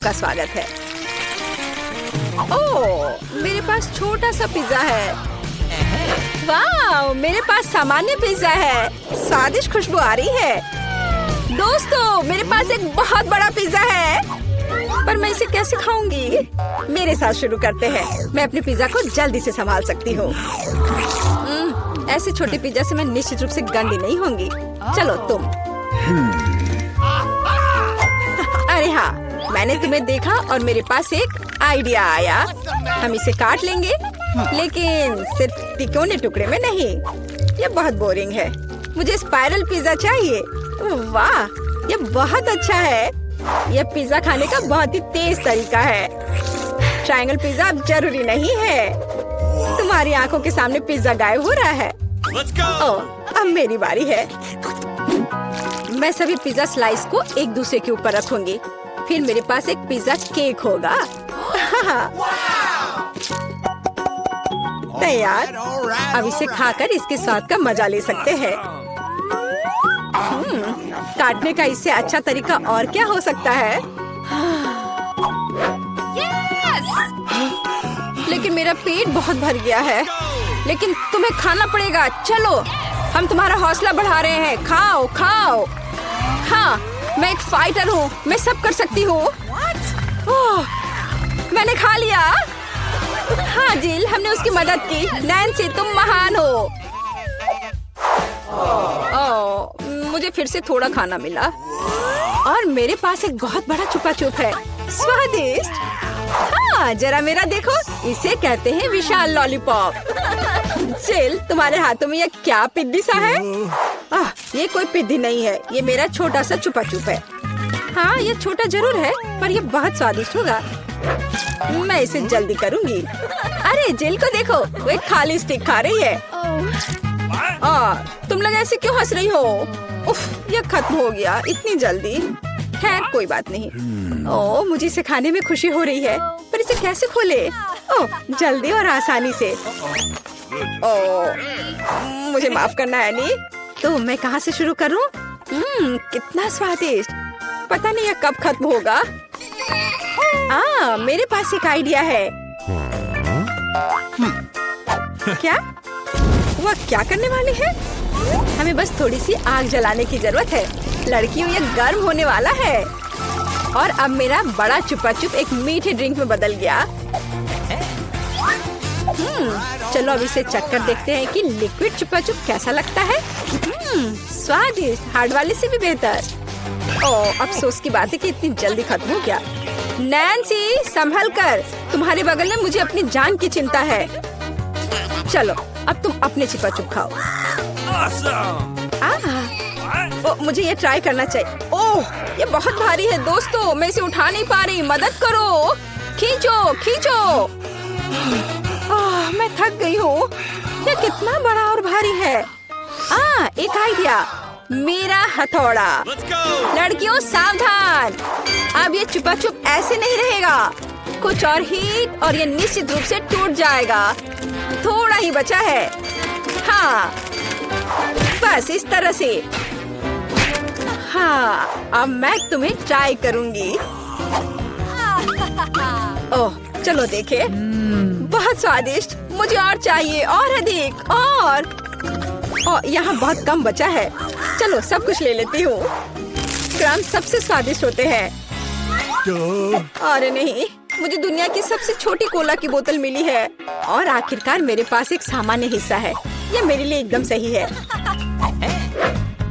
का स्वागत है। ओह, मेरे पास छोटा सा पिज्जा है। वाह, मेरे पास सामान्य पिज्जा है। स्वादिष्ट खुशबू आ रही है। दोस्तों, मेरे पास एक बहुत बड़ा पिज्जा है, पर मैं इसे कैसे खाऊंगी? मेरे साथ शुरू करते हैं। मैं अपने पिज्जा को जल्दी से संभाल सकती हूँ। ऐसे छोटे पिज्जा से मैं निश्चित रूप से गंदी नहीं होंगी। चलो तुम। अरे हाँ, मैंने तुम्हें देखा और मेरे पास एक आइडिया आया। हम इसे काट लेंगे, लेकिन सिर्फ तिकोने टुकड़े में नहीं। ये बहुत बोरिंग है। मुझे स्पाइरल पिज्जा चाहिए। वाह, ये बहुत अच्छा है। यह पिज्जा खाने का बहुत ही तेज तरीका है। ट्रायंगल पिज्जा अब जरूरी नहीं है। तुम्हारी आंखों के सामने पिज्जा गायब हो रहा है। ओह, अब मेरी बारी है। मैं सभी पिज्जा स्लाइस को एक दूसरे के ऊपर रखूंगी। फिर मेरे पास एक पिज्जा केक होगा। तैयार। अब इसे खाकर इसके स्वाद का मजा ले सकते हैं। काटने का इससे अच्छा तरीका और क्या हो सकता है? लेकिन मेरा पेट बहुत भर गया है। लेकिन तुम्हें खाना पड़ेगा। चलो, हम तुम्हारा हौसला बढ़ा रहे हैं। खाओ खाओ। हाँ, मैं एक फाइटर हूँ। मैं सब कर सकती हूँ। मैंने खा लिया। हाँ जिल, हमने उसकी मदद की। नैन्सी, तुम महान हो। मुझे फिर से थोड़ा खाना मिला और मेरे पास एक बहुत बड़ा छुपा छुप है। स्वादिष्ट। हाँ, जरा मेरा देखो। इसे कहते हैं विशाल लॉलीपॉप। जिल, तुम्हारे हाथों में यह क्या पिद्दी सा है? ये कोई पिद्दी नहीं है। ये मेरा छोटा सा छुपा छुप है। हाँ, ये छोटा जरूर है, पर ये बहुत स्वादिष्ट होगा। मैं इसे जल्दी करूंगी। अरे जिल को देखो, वो एक खाली स्टिक खा रही है। तुम लोग ऐसे क्यों हंस रही हो? उफ, ये खत्म हो गया इतनी जल्दी। खैर, कोई बात नहीं। मुझे इसे खाने में खुशी हो रही है, पर इसे कैसे खोले? जल्दी और आसानी से। मुझे माफ करना एनी। तो मैं कहाँ से शुरू करूँ? कितना स्वादिष्ट। पता नहीं यह कब खत्म होगा। मेरे पास एक आइडिया है। क्या? वह क्या करने वाली है? हमें बस थोड़ी सी आग जलाने की जरूरत है। लड़कियों, ये गर्म होने वाला है। और अब मेरा बड़ा छुपा छुप एक मीठे ड्रिंक में बदल गया। चलो अब इसे चक्कर देखते हैं कि लिक्विड छुपा छुप कैसा लगता है। स्वादिष्ट, हार्ड वाले से भी बेहतर। अफसोस की बात है कि इतनी जल्दी खत्म हो गया। नैन्सी, संभल कर। तुम्हारे बगल में मुझे अपनी जान की चिंता है। चलो, अब तुम अपने छुपा छुप खाओ। मुझे ये ट्राई करना चाहिए। ये बहुत भारी है दोस्तों, मैं इसे उठा नहीं पा रही। मदद करो। खींचो खींचो। मैं थक गई हूँ। ये कितना बड़ा और भारी है। एक आइडिया। मेरा हथौड़ा। लड़कियों, सावधान। अब ये छुपा छुप ऐसे नहीं रहेगा। कुछ और हीट और ये निश्चित रूप से टूट जाएगा। थोड़ा ही बचा है। हाँ, बस इस तरह से। हाँ, अब मैं तुम्हें ट्राई करूंगी। चलो देखे। बहुत स्वादिष्ट। मुझे और चाहिए, और अधिक। और यहाँ बहुत कम बचा है। चलो सब कुछ ले लेती हूँ। क्रंच सबसे स्वादिष्ट होते हैं। अरे नहीं, मुझे दुनिया की सबसे छोटी कोला की बोतल मिली है। और आखिरकार मेरे पास एक सामान्य हिस्सा है। यह मेरे लिए एकदम सही है।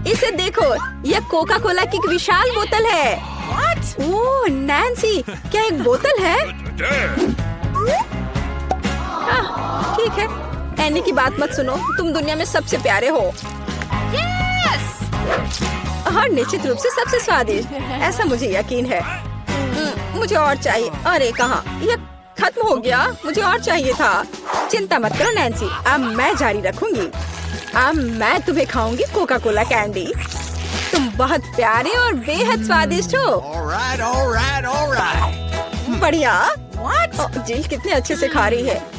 इसे देखो, यह कोका कोला की एक विशाल बोतल है। ओह नैन्सी, क्या एक बोतल है? ठीक है, एनी की बात मत सुनो। तुम दुनिया में सबसे प्यारे हो। और निश्चित रूप से सबसे स्वादिष्ट, ऐसा मुझे यकीन है। मुझे और चाहिए। अरे कहाँ, यह खत्म हो गया। मुझे और चाहिए था। चिंता मत करो नैन्सी, अब मैं जारी रखूंगी। अब मैं तुम्हें खाऊंगी कोका कोला कैंडी। तुम बहुत प्यारे और बेहद स्वादिष्ट हो। बढ़िया। जिल कितने अच्छे से खा रही है।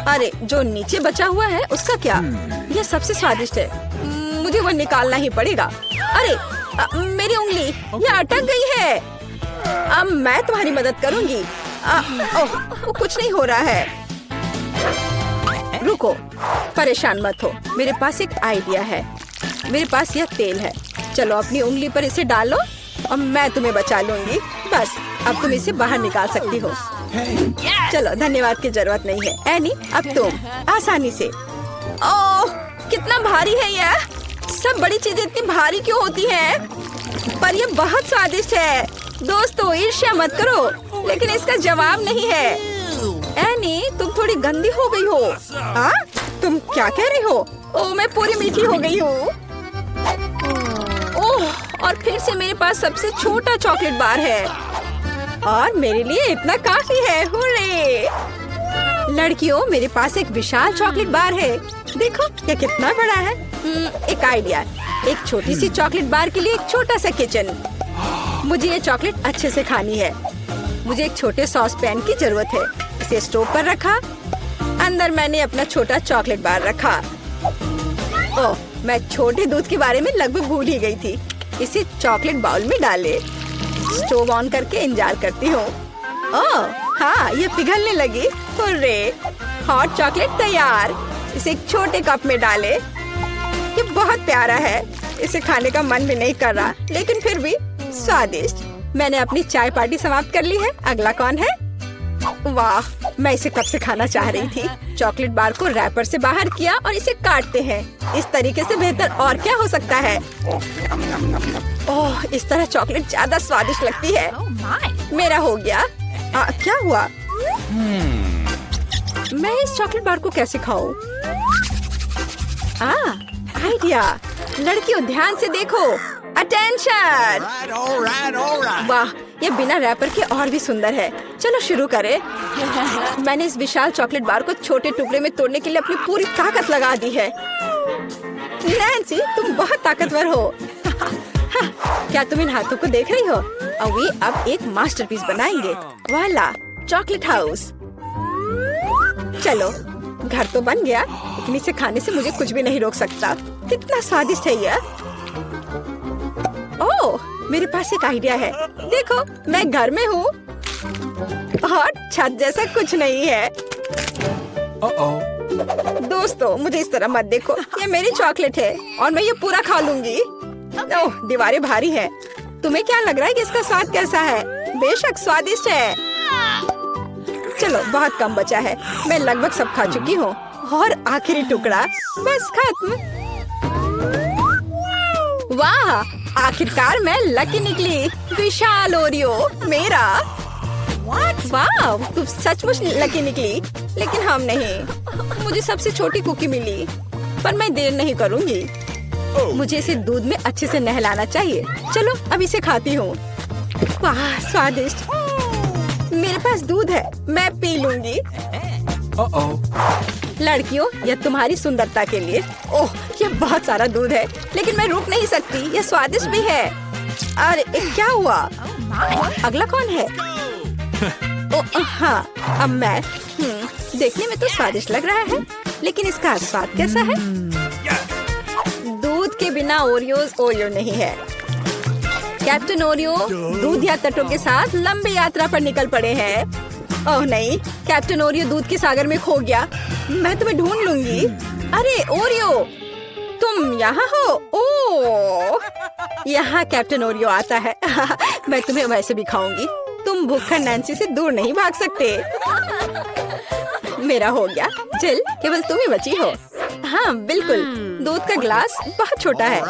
अरे जो नीचे बचा हुआ है उसका क्या? यह सबसे स्वादिष्ट है। मुझे वो निकालना ही पड़ेगा। अरे मेरी उंगली, यह अटक गई है। अब मैं तुम्हारी मदद करूंगी। ओह, वो कुछ नहीं हो रहा है। रुको, परेशान मत हो, मेरे पास एक आइडिया है। मेरे पास यह तेल है, चलो अपनी उंगली पर इसे डालो और मैं तुम्हें बचा लूंगी। बस अब तुम इसे बाहर निकाल सकती हो। चलो, धन्यवाद की जरूरत नहीं है। एनी, अब तुम आसानी से। ओह, कितना भारी है यह। सब बड़ी चीजें इतनी भारी क्यों होती हैं? पर यह बहुत स्वादिष्ट है। दोस्तों, ईर्ष्या मत करो, लेकिन इसका जवाब नहीं है। एनी, तुम थोड़ी गंदी हो गई हो। हाँ? तुम क्या कह रही हो? ओह, मैं पूरी मीठी हो गई हूँ। ओह, और फिर से मेरे पास सबसे छोटा चॉकलेट बार है और मेरे लिए इतना काफी है। हुर्रे! लड़कियों, मेरे पास एक विशाल चॉकलेट बार है। देखो, यह कितना बड़ा है। एक आइडिया, एक छोटी सी चॉकलेट बार के लिए एक छोटा सा किचन। मुझे ये चॉकलेट अच्छे से खानी है। मुझे एक छोटे सॉस पैन की जरूरत है। इसे स्टोव पर रखा, अंदर मैंने अपना छोटा चॉकलेट बार रखा। ओह, मैं छोटे दूध के बारे में लगभग भूल ही गई थी। इसे चॉकलेट बाउल में डाले, स्टोव ऑन करके इंतजार करती हूँ। ओह हाँ, ये पिघलने लगी। हुर्रे! हॉट चॉकलेट तैयार। इसे एक छोटे कप में डाले। ये बहुत प्यारा है, इसे खाने का मन भी नहीं कर रहा, लेकिन फिर भी स्वादिष्ट। मैंने अपनी चाय पार्टी समाप्त कर ली है। अगला कौन है? वाह, मैं इसे कब से खाना चाह रही थी। चॉकलेट बार को रैपर से बाहर किया और इसे काटते हैं। इस तरीके से बेहतर और क्या हो सकता है? ओह, इस तरह चॉकलेट ज्यादा स्वादिष्ट लगती है। मेरा हो गया। क्या हुआ? मैं इस चॉकलेट बार को कैसे खाऊं? आइडिया। लड़कियों, ध्यान से देखो। अटेंशन! वाह, ये बिना रैपर के और भी सुंदर है। चलो शुरू करें। मैंने इस विशाल चॉकलेट बार को छोटे टुकड़े में तोड़ने के लिए अपनी पूरी ताकत लगा दी है। नैन्सी, तुम बहुत ताकतवर हो। क्या तुम इन हाथों को देख रही हो? वे अब एक मास्टरपीस बनाएंगे। वाला, चॉकलेट हाउस। चलो, घर तो बन गया, लेकिन इसे खाने से मुझे कुछ भी नहीं रोक सकता। कितना स्वादिष्ट है यह। ओह, मेरे पास एक आइडिया है। देखो, मैं घर में हूँ और छत जैसा कुछ नहीं है। दोस्तों, मुझे इस तरह मत देखो। ये मेरी चॉकलेट है और मैं ये पूरा खा लूंगी। ओह, दीवारें भारी हैं। तुम्हें क्या लग रहा है कि इसका स्वाद कैसा है? बेशक स्वादिष्ट है। चलो, बहुत कम बचा है। मैं लगभग सब खा चुकी हूँ और आखिरी टुकड़ा बस खत्म। वाह, आखिरकार मैं लकी निकली। विशाल ओरियो मेरा। वाह, तुम सचमुच लकी निकली, लेकिन हम नहीं। मुझे सबसे छोटी कुकी मिली, पर मैं देर नहीं करूँगी। मुझे इसे दूध में अच्छे से नहलाना चाहिए। चलो, अब इसे खाती हूँ। वाह, स्वादिष्ट। मेरे पास दूध है, मैं पी लूंगी। लड़कियों, यह तुम्हारी सुंदरता के लिए। ओह, यह बहुत सारा दूध है, लेकिन मैं रुक नहीं सकती। यह स्वादिष्ट भी है। अरे, क्या हुआ? अगला कौन है? ओह हाँ, अब मैं। देखने में तो स्वादिष्ट लग रहा है, लेकिन इसका स्वाद कैसा है? दूध के बिना ओरियो नहीं है। कैप्टन ओरियो दूध या तटों के साथ लंबी यात्रा पर निकल पड़े हैं। ओह नहीं, कैप्टन ओरियो दूध के सागर में खो गया। मैं तुम्हें ढूंढ लूंगी। अरे ओरियो, तुम यहाँ हो? ओह, यहाँ कैप्टन ओरियो आता है। मैं तुम्हें वैसे भी खाऊंगी। तुम भूखा नैन्सी से दूर नहीं भाग सकते। मेरा हो गया। जिल, केवल तुम ही बची हो। हाँ बिल्कुल, दूध का ग्लास बहुत छोटा है,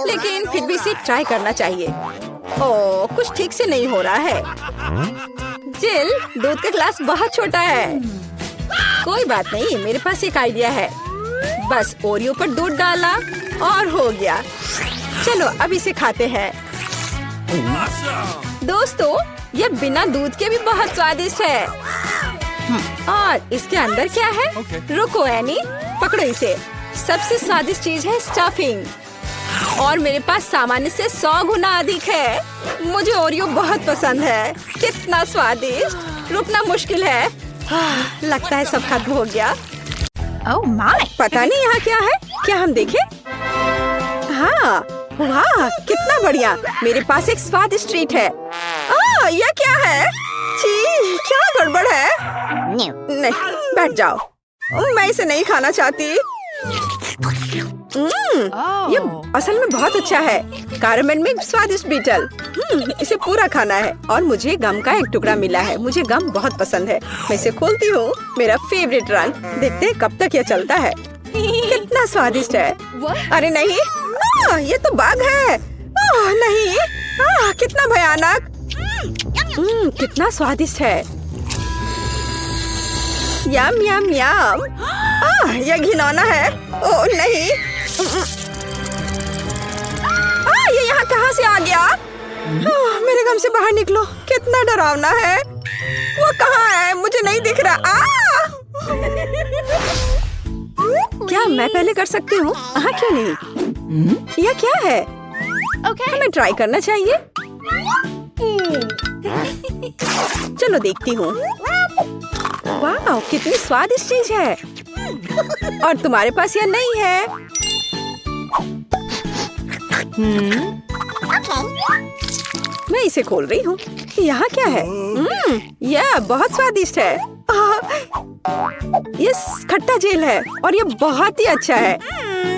लेकिन फिर भी इसे ट्राई करना चाहिए। ओह, कुछ ठीक से नहीं हो रहा है। जिल, दूध का ग्लास बहुत छोटा है। कोई बात नहीं, मेरे पास एक आइडिया है। बस ओरियो पर दूध डाला और हो गया। चलो, अब इसे खाते हैं। दोस्तों, ये बिना दूध के भी बहुत स्वादिष्ट है। और इसके अंदर क्या है? रुको एनी, पकड़ो इसे। सबसे स्वादिष्ट चीज है स्टफिंग, और मेरे पास सामान्य से 100 गुना अधिक है। मुझे ओरियो बहुत पसंद है। कितना स्वादिष्ट, रुकना मुश्किल है। लगता है सब खत्म हो गया। Oh my! पता नहीं यहाँ क्या है। क्या हम देखें? हाँ, वाह, कितना बढ़िया। मेरे पास एक स्वादिष्ट ट्रीट है। ये क्या है? छी, क्या गड़बड़ है? नहीं, बैठ जाओ। मैं इसे नहीं खाना चाहती। ये असल में बहुत अच्छा है। कैरमेल में स्वादिष्ट बीटल। इसे पूरा खाना है और मुझे गम का एक टुकड़ा मिला है। मुझे गम बहुत पसंद है। मैं इसे खोलती हूँ। मेरा फेवरेट रंग। देखते हैं कब तक ये चलता है। कितना स्वादिष्ट है। अरे नहीं, ये तो बाघ है। नहीं, कितना भयानक। कितना स्वादिष्ट है। यम यम यम। यह घिनौना है। ओह नहीं, ये यहाँ कहाँ से आ गया? मेरे गम से बाहर निकलो। कितना डरावना है। वो कहाँ है? मुझे नहीं दिख रहा। क्या मैं पहले कर सकती हूँ? हाँ, क्यों नहीं? यह क्या है? हमें ट्राई करना चाहिए। चलो देखती हूँ। वाह, कितनी स्वादिष्ट चीज है। और तुम्हारे पास यह नहीं है। मैं इसे खोल रही हूँ। यहाँ क्या है? यह बहुत स्वादिष्ट है। ये खट्टा जेल है और ये बहुत ही अच्छा है।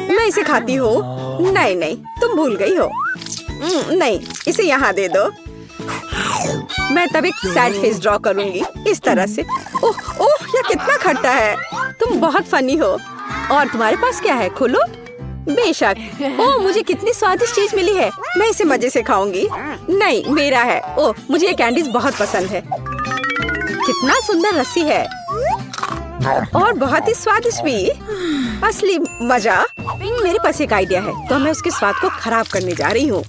मैं इसे खाती हूँ। नहीं नहीं, तुम भूल गई हो। नहीं, इसे यहाँ दे दो। मैं तब एक सैड फेस ड्रॉ करूंगी इस तरह से। ओह ओह, यह कितना खट्टा है। तुम बहुत फनी हो। और तुम्हारे पास क्या है? खोलो। बेशक। ओह, मुझे कितनी स्वादिष्ट चीज मिली है। मैं इसे मजे से खाऊंगी। नहीं, मेरा है। ओह, मुझे ये कैंडीज बहुत पसंद है। कितना सुंदर रस्सी है और बहुत ही स्वादिष्ट भी। असली मजा। मेरे पास एक आइडिया है, तो मैं उसके स्वाद को खराब करने जा रही हूँ।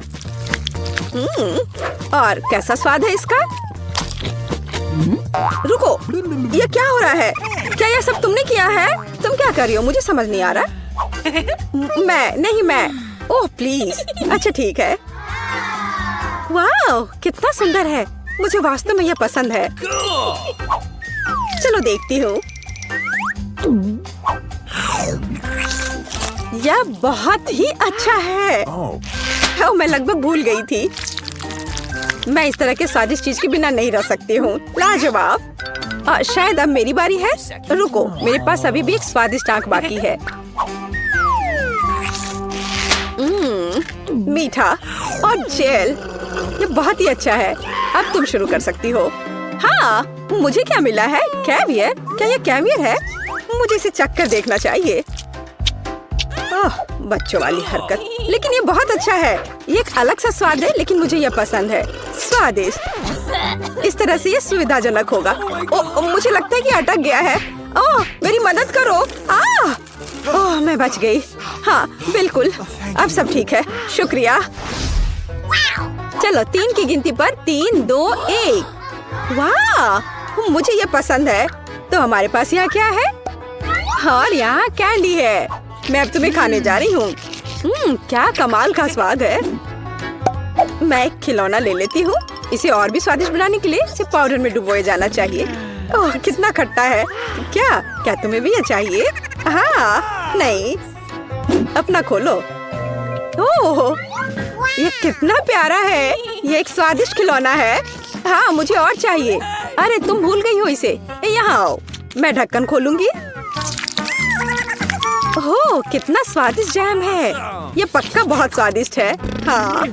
और कैसा स्वाद है इसका? रुको, ये क्या हो रहा है? क्या यह सब तुमने किया है? तुम क्या कर रही हो? मुझे समझ नहीं आ रहा। मैं। Oh please. अच्छा ठीक है। वाह, कितना सुंदर है। मुझे वास्तव में यह पसंद है। चलो देखती हूँ। यह बहुत ही अच्छा है। मैं लगभग भूल गई थी। मैं इस तरह के स्वादिष्ट चीज के बिना नहीं रह सकती हूँ। लाजवाब। शायद अब मेरी बारी है। रुको, मेरे पास अभी भी एक स्वादिष्ट आंख बाकी है। मीठा और जेल। ये बहुत ही अच्छा है। अब तुम शुरू कर सकती हो। हाँ, मुझे क्या मिला है? कैवियर। क्या ये कैवियर है? मुझे इसे चखकर देखना चाहिए। बच्चों वाली हरकत। लेकिन ये बहुत अच्छा है। ये एक अलग सा स्वाद है, लेकिन मुझे ये पसंद है। स्वादिष्ट। इस तरह से ये सुविधाजनक होगा। मुझे लगता है कि अटक गया है। मेरी मदद करो। मैं बच गई। हाँ बिल्कुल, अब सब ठीक है। शुक्रिया। चलो 3 की गिनती पर 3, 2, 1। वाह, मुझे ये पसंद है। तो हमारे पास यहाँ क्या है? और यहाँ कैंडी है। मैं अब तुम्हें खाने जा रही हूँ। क्या कमाल का स्वाद है। मैं एक खिलौना ले लेती हूँ। इसे और भी स्वादिष्ट बनाने के लिए इसे पाउडर में डुबोया जाना चाहिए। ओह, कितना खट्टा है। क्या तुम्हें भी ये चाहिए? हाँ, नहीं। अपना खोलो। ओह, ये कितना प्यारा है। ये एक स्वादिष्ट खिलौना है। हाँ, मुझे और चाहिए। अरे तुम भूल गई हो इसे। यहाँ आओ, मैं ढक्कन खोलूंगी। ओह, कितना स्वादिष्ट जैम है। ये पक्का बहुत स्वादिष्ट है। हाँ,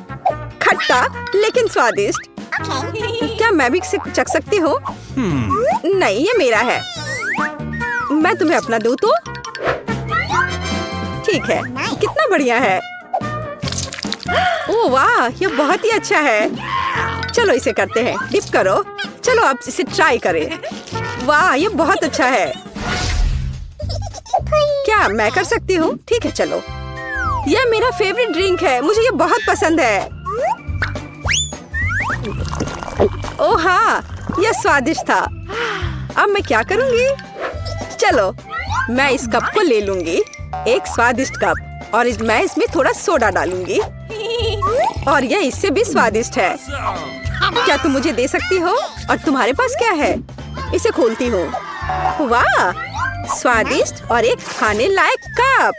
खट्टा लेकिन स्वादिष्ट। क्या मैं भी इसे चख सकती हूँ? नहीं, ये मेरा है। मैं तुम्हें अपना दूँ तो? ठीक है, कितना बढ़िया है। ओह वाह, ये बहुत ही अच्छा है। चलो इसे करते हैं। डिप करो। चलो अब इसे ट्राई करें। वाह, ये बहुत अच्छा है। क्या मैं कर सकती हूँ? ठीक है, चलो। यह मेरा फेवरेट ड्रिंक है। मुझे ये बहुत पसंद है। ओह हाँ, यह स्वादिष्ट था। अब मैं क्या करूँगी? चलो, मैं इस कप को ले लूंगी। एक स्वादिष्ट कप। और मैं इसमें थोड़ा सोडा डालूंगी। और यह इससे भी स्वादिष्ट है। क्या तुम मुझे दे सकती हो? और तुम्हारे पास क्या है? इसे खोलती हूँ। वाह, स्वादिष्ट और एक खाने लायक कप।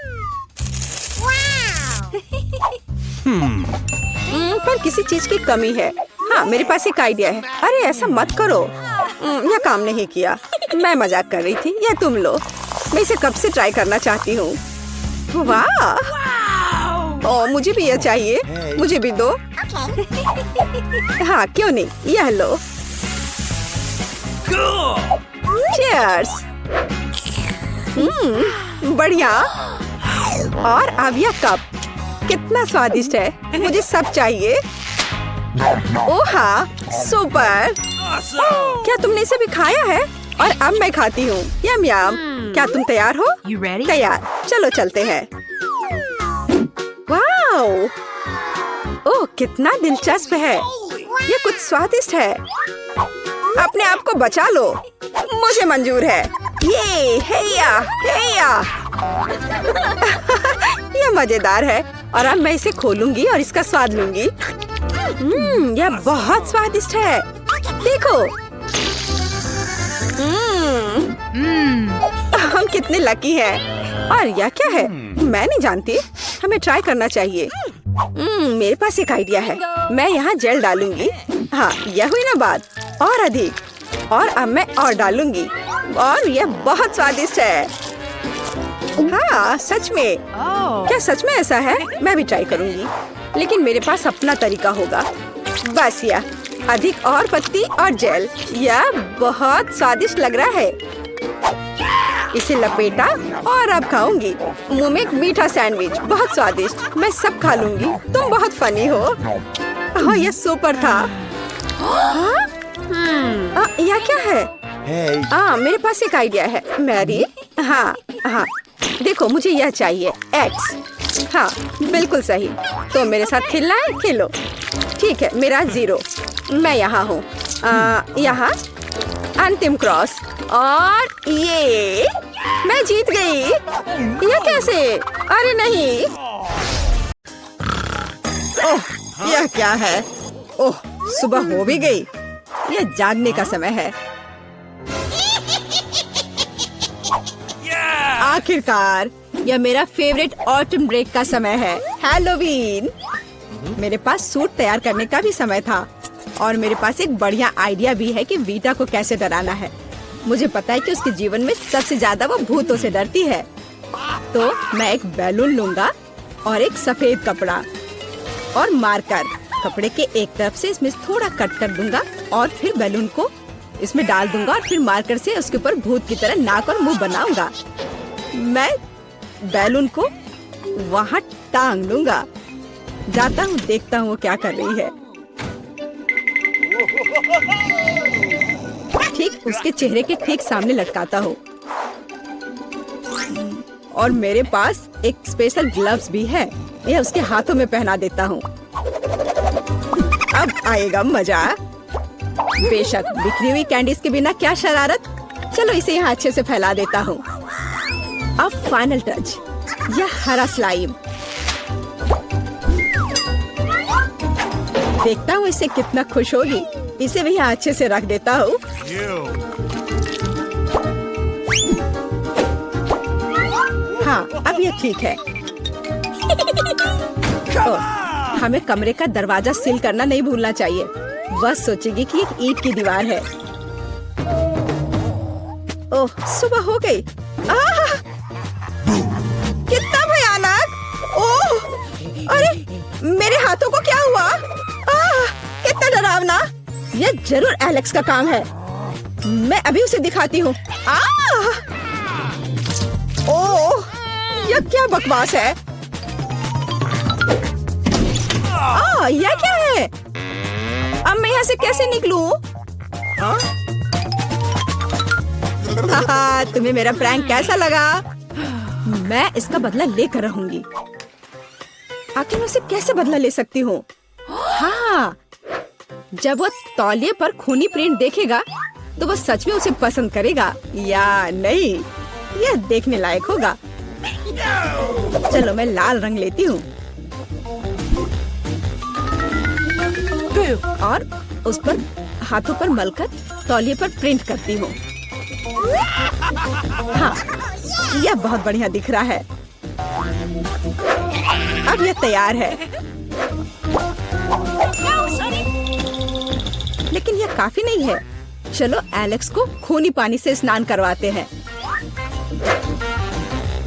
पर किसी चीज की कमी है। हाँ, मेरे पास एक आइडिया है। अरे ऐसा मत करो, यह काम नहीं किया। मैं मजाक कर रही थी। यह तुम लो। मैं इसे कब से ट्राई करना चाहती हूँ। वाह! ओ, मुझे भी यह चाहिए। मुझे भी दो। हाँ, क्यों नहीं, यह लो। चीयर्स। बढ़िया। और अब यह कप कितना स्वादिष्ट है। मुझे सब चाहिए। ओह हाँ, सुपर। क्या तुमने इसे भी खाया है? और अब मैं खाती हूँ। यम यम। क्या तुम तैयार हो? You ready? तैयार। चलो चलते हैं। वाओ! ओह, कितना दिलचस्प है। ये कुछ स्वादिष्ट है। अपने आप को बचा लो। मुझे मंजूर है। ये हेया हेया। यह मजेदार है। और अब मैं इसे खोलूंगी और इसका स्वाद लूंगी। यह बहुत स्वादिष्ट है। देखो। हम कितने लकी हैं। और यह क्या है? मैं नहीं जानती। हमें ट्राई करना चाहिए। मेरे पास एक आइडिया है। मैं यहाँ जेल डालूंगी। हाँ, यह हुई ना बात। और अधिक। और अब मैं और डालूंगी। और यह बहुत स्वादिष्ट है। हाँ, सच में। क्या सच में ऐसा है? मैं भी ट्राई करूंगी। लेकिन मेरे पास अपना तरीका होगा। बस यह अधिक और पत्ती और जेल। यह बहुत स्वादिष्ट लग रहा है। इसे लपेटा और अब खाऊंगी। मुंह में एक मीठा सैंडविच। बहुत स्वादिष्ट। मैं सब खा लूंगी। तुम बहुत फनी हो। हाँ, यह सुपर था। हाँ? यह क्या है? मेरे पास एक आइडिया है। मैरी। हाँ हाँ, देखो मुझे यह चाहिए। एक्स। हाँ, बिल्कुल सही। तो मेरे साथ खेलना है? खेलो। ठीक है, मेरा 0। मैं यहाँ हूँ। यहाँ अंतिम क्रॉस। और ये मैं जीत गई। यह कैसे? अरे नहीं। ओह, यह क्या है? ओह, सुबह हो भी गई। यह जागने का समय है। आखिरकार यह मेरा फेवरेट ऑटम ब्रेक का समय है। हैलोवीन। मेरे पास सूट तैयार करने का भी समय था। और मेरे पास एक बढ़िया आइडिया भी है कि वीटा को कैसे डराना है। मुझे पता है कि उसके जीवन में सबसे ज्यादा वो भूतों से डरती है। तो मैं एक बैलून लूंगा और एक सफेद कपड़ा और मार्कर। कपड़े के एक तरफ से इसमें थोड़ा कट कर दूंगा और फिर बैलून को इसमें डाल दूंगा और फिर मार्कर से उसके ऊपर भूत की तरह नाक और मुंह बनाऊंगा। मैं बैलून को वहाँ टांग लूंगा। जाता हूँ, देखता हूँ वो क्या कर रही है। ठीक उसके चेहरे के ठीक सामने लटकाता हूँ। और मेरे पास एक स्पेशल ग्लव्स भी है। यह उसके हाथों में पहना देता हूँ। अब आएगा मजा। बेशक बिखरी हुई कैंडीज के बिना क्या शरारत। चलो इसे यहाँ अच्छे से फैला देता हूँ। अब फाइनल टच, यह हरा स्लाइम। देखता हूँ इसे कितना खुश होगी। इसे भी यहाँ अच्छे से रख देता हूँ। हाँ, अब ये ठीक है। हमें कमरे का दरवाजा सील करना नहीं भूलना चाहिए। वह सोचेगी कि एक ईंट की दीवार है। ओह, सुबह हो गई। कितना भयानक। ओह, अरे मेरे हाथों को क्या हुआ? कितना डरावना। यह जरूर एलेक्स का काम है। मैं अभी उसे दिखाती हूँ। ओह, यह क्या बकवास है? यह क्या है? अब मैं यहाँ से कैसे निकलूं? तुम्हें मेरा प्रैंक कैसा लगा? मैं इसका बदला लेकर रहूंगी। आखिर मैं उसे कैसे बदला ले सकती हूँ? हाँ, जब वो तौलिए पर खूनी प्रिंट देखेगा तो वो सच में उसे पसंद करेगा या नहीं, यह देखने लायक होगा। चलो मैं लाल रंग लेती हूँ और उस पर हाथों पर मलकर तौलिए पर प्रिंट करती हूँ। हाँ, यह बहुत बढ़िया दिख रहा है। अब यह तैयार है। लेकिन यह काफी नहीं है। चलो एलेक्स को खूनी पानी से स्नान करवाते हैं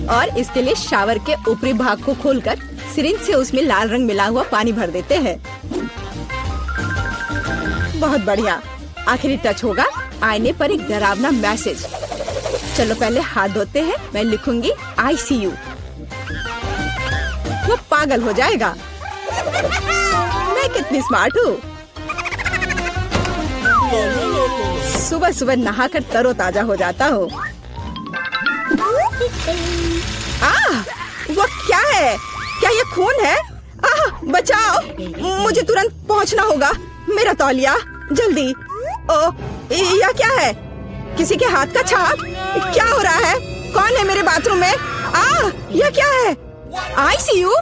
और इसके लिए शावर के ऊपरी भाग को खोलकर सिरिंज से उसमें लाल रंग मिला हुआ पानी भर देते हैं। बहुत बढ़िया। आखिरी टच होगा आईने पर एक डरावना मैसेज। चलो पहले हाथ धोते हैं। मैं लिखूंगी ICU। वो पागल हो जाएगा। मैं कितनी स्मार्ट हूँ। सुबह सुबह नहाकर तरोताजा हो जाता हूँ। वो क्या है? क्या ये खून है? बचाओ, मुझे तुरंत पहुँचना होगा। मेरा तौलिया, जल्दी। ओ, यह क्या है? किसी के हाथ का छाप? क्या हो रहा है? कौन है मेरे बाथरूम में? यह क्या है? ICU?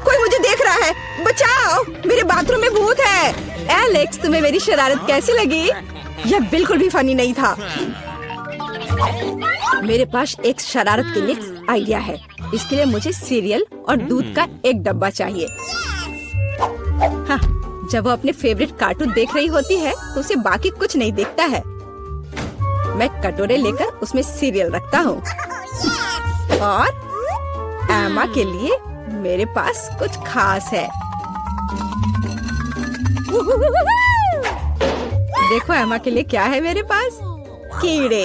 कोई मुझे देख रहा है। बचाओ, मेरे बाथरूम में भूत है। एलेक्स, तुम्हें मेरी शरारत कैसी लगी? यह बिल्कुल भी फनी नहीं था। मेरे पास एक शरारत के लिए आइडिया है। इसके लिए मुझे सीरियल और दूध का एक डब्बा चाहिए। हाँ, जब वो अपने फेवरेट कार्टून देख रही होती है तो उसे बाकी कुछ नहीं दिखता है। मैं कटोरे लेकर उसमें सीरियल रखता हूँ और एमा के लिए मेरे पास कुछ खास है। देखो एमा के लिए क्या है मेरे पास? कीड़े।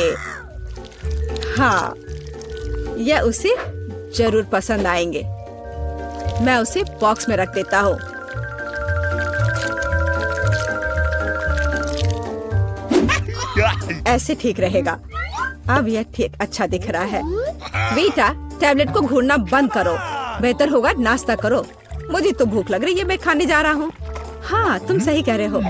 हाँ, यह उसे जरूर पसंद आएंगे। मैं उसे बॉक्स में रख देता हूँ। ऐसे ठीक रहेगा। अब यह ठीक अच्छा दिख रहा है। बेटा, टैबलेट को घूरना बंद करो। बेहतर होगा नाश्ता करो। मुझे तो भूख लग रही है। मैं खाने जा रहा हूँ। हाँ, तुम सही कह रहे हो।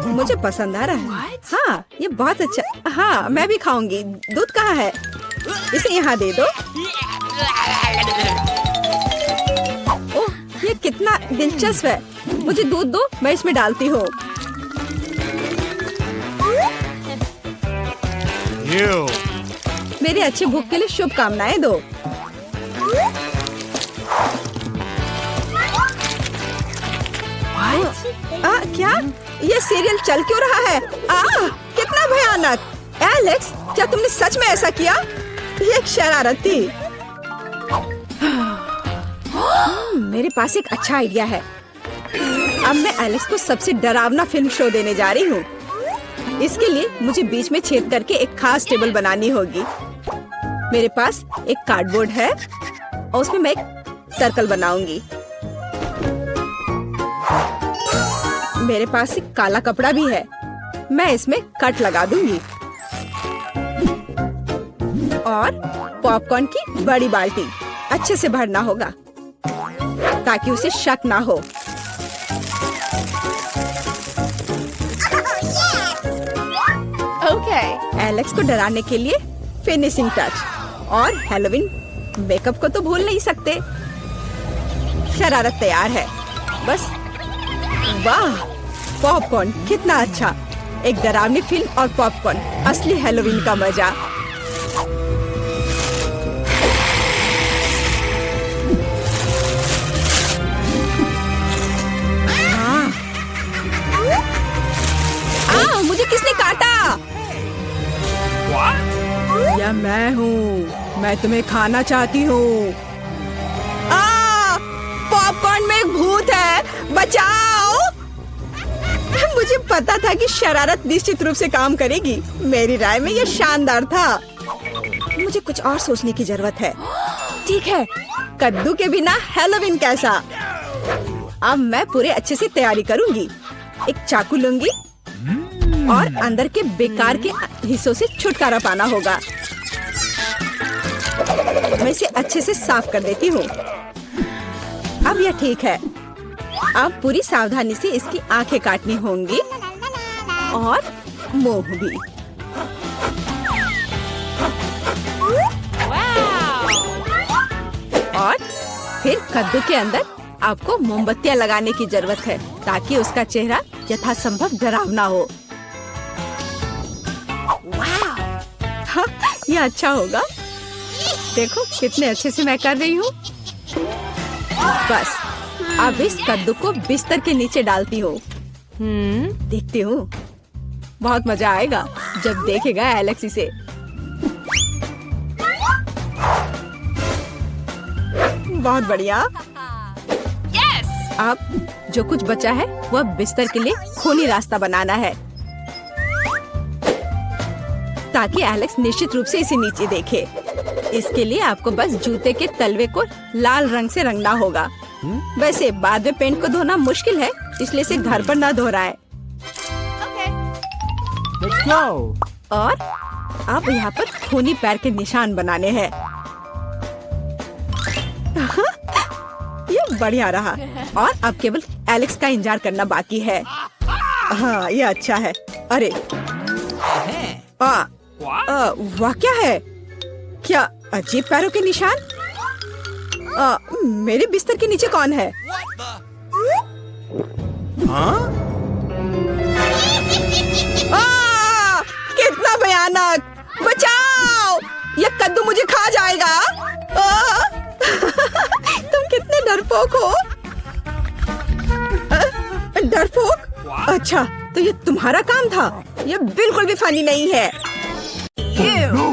मुझे पसंद आ रहा है। हाँ, ये बहुत अच्छा। हाँ, मैं भी खाऊंगी। दूध कहाँ है? इसे यहाँ दे दो। ओह, ये कितना दिलचस्प है। मुझे दूध दो, मैं इसमें डालती हूँ। मेरे अच्छे भूख के लिए शुभकामनाएं दो। क्या? ये सीरियल चल क्यों रहा है? कितना भयानक। एलेक्स, क्या तुमने सच में ऐसा किया? ये एक शरारत थी। मेरे पास एक अच्छा आइडिया है। अब मैं एलेक्स को सबसे डरावना फिल्म शो देने जा रही हूँ। इसके लिए मुझे बीच में छेद करके एक खास टेबल बनानी होगी। मेरे पास एक कार्डबोर्ड है और उसमें मैं एक सर्कल बनाऊंगी। मेरे पास एक काला कपड़ा भी है। मैं इसमें कट लगा दूंगी और पॉपकॉर्न की बड़ी बाल्टी अच्छे से भरना होगा ताकि उसे शक ना हो। एलेक्स को डराने के लिए फिनिशिंग टच और हैलोवीन मेकअप को तो भूल नहीं सकते। शरारत तैयार है। बस। वाह, पॉपकॉर्न कितना अच्छा। एक डरावनी फिल्म और पॉपकॉर्न, असली हैलोवीन का मजा। मुझे किसने काटा? या मैं हूँ। मैं तुम्हें खाना चाहती हूँ। पॉपकॉर्न में एक भूत है। बचाओ। मुझे पता था कि शरारत निश्चित रूप से काम करेगी। मेरी राय में यह शानदार था। मुझे कुछ और सोचने की जरूरत है। ठीक है, कद्दू के बिना हैलोवीन कैसा? अब मैं पूरे अच्छे से तैयारी करूंगी। एक चाकू लूंगी और अंदर के बेकार के हिस्सों से छुटकारा पाना होगा। मैं इसे अच्छे से साफ कर देती हूँ। अब यह ठीक है। अब पूरी सावधानी से इसकी आंखें काटनी होंगी और मुंह भी। और फिर कद्दू के अंदर आपको मोमबत्तियां लगाने की जरूरत है ताकि उसका चेहरा यथासंभव डरावना हो। हाँ, यह अच्छा होगा। देखो कितने अच्छे से मैं कर रही हूँ। बस अब इस कद्दू को बिस्तर के नीचे डालती हूँ देखती हूँ, बहुत मजा आएगा जब देखेगा एलेक्स इसे। बहुत बढ़िया। अब जो कुछ बचा है वह बिस्तर के लिए खूनी रास्ता बनाना है, ताकि एलेक्स निश्चित रूप से इसे नीचे देखे। इसके लिए आपको बस जूते के तलवे को लाल रंग से रंगना होगा। वैसे बाद में पेंट को धोना मुश्किल है, इसलिए इसे घर पर ना दोहराएं। Let's go. और अब यहाँ पर खूनी पैर के निशान बनाने हैं। ये बढ़िया रहा। और अब केवल एलेक्स का इंतजार करना बाकी है। हाँ, ये अच्छा है। अरे वाह, क्या है? क्या अजीब पैरों के निशान? मेरे बिस्तर के नीचे कौन है? कितना भयानक! बचाओ! ये कद्दू मुझे खा जाएगा। तुम कितने डरपोक हो। डरपोक? अच्छा, तो ये तुम्हारा काम था। ये बिल्कुल भी फनी नहीं है।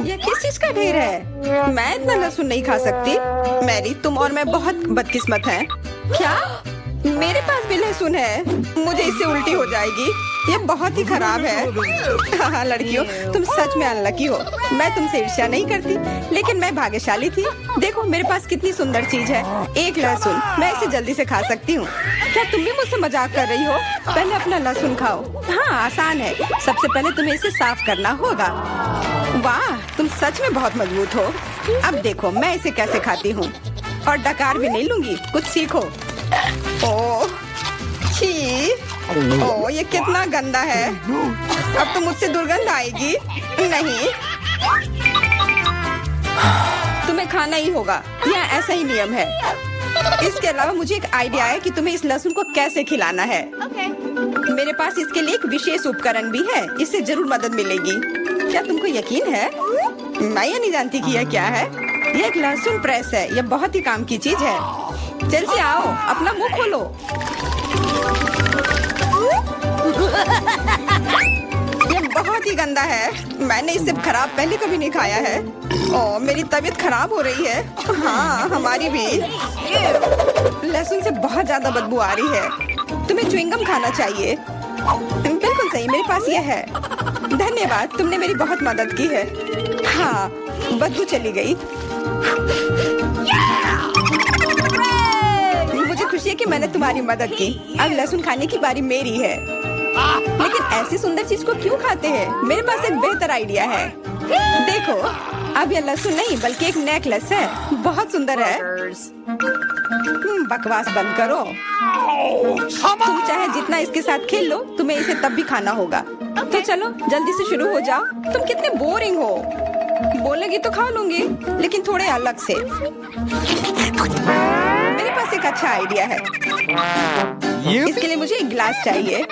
ये किस चीज का ढेर है? मैं इतना लहसुन नहीं खा सकती। मैरी, तुम और मैं बहुत बदकिस्मत हैं। क्या? मेरे पास भी लहसुन है। मुझे इससे उल्टी हो जाएगी। ये बहुत ही खराब है। हाँ लड़कियों, तुम सच में अनलकी हो। मैं तुमसे ईर्ष्या नहीं करती, लेकिन मैं भाग्यशाली थी। देखो मेरे पास कितनी सुंदर चीज है, एक लहसुन। मैं इसे जल्दी से खा सकती हूँ। क्या तुम भी मुझसे मजाक कर रही हो? पहले अपना लहसुन खाओ। हाँ, आसान है। सबसे पहले तुम्हें इसे साफ करना होगा। वाह, तुम सच में बहुत मजबूत हो। अब देखो मैं इसे कैसे खाती हूँ। और डकार भी नहीं लूंगी, कुछ सीखो। ओह छी, ओह ये कितना गंदा है। अब तो मुझसे दुर्गंध आएगी। नहीं, तुम्हें खाना ही होगा, यह ऐसा ही नियम है। इसके अलावा मुझे एक आइडिया है कि तुम्हें इस लहसुन को कैसे खिलाना है। मेरे पास इसके लिए एक विशेष उपकरण भी है, इससे जरूर मदद मिलेगी। क्या तुमको यकीन है? मैं ये नहीं जानती कि यह क्या है। यह एक लहसुन प्रेस है। यह बहुत ही काम की चीज है। जल्दी आओ, अपना मुंह खोलो। यह बहुत ही गंदा है। मैंने इससे खराब पहले कभी नहीं खाया है। ओह, मेरी तबीयत खराब हो रही है। हाँ, हमारी भी। लहसुन से बहुत ज्यादा बदबू आ रही है। तुम्हें च्युइंगम खाना चाहिए। बिल्कुल सही, मेरे पास यह है। धन्यवाद, तुमने मेरी बहुत मदद की है। हाँ, बदबू चली गई। मुझे खुशी है कि मैंने तुम्हारी मदद की। अब लहसुन खाने की बारी मेरी है। लेकिन ऐसी सुंदर चीज को क्यों खाते हैं? मेरे पास एक बेहतर आइडिया है। देखो, अब यह लहसुन नहीं बल्कि एक नेकलेस है। बहुत सुंदर है। बकवास बंद करो। तुम चाहे जितना इसके साथ खेल लो, तुम्हें इसे तब भी खाना होगा। तो चलो जल्दी से शुरू हो जाओ। तुम कितने बोरिंग हो। बोलेगी तो खा लूंगी, लेकिन थोड़े अलग से। मेरे पास एक अच्छा आइडिया है। इसके लिए मुझे एक गिलास चाहिए।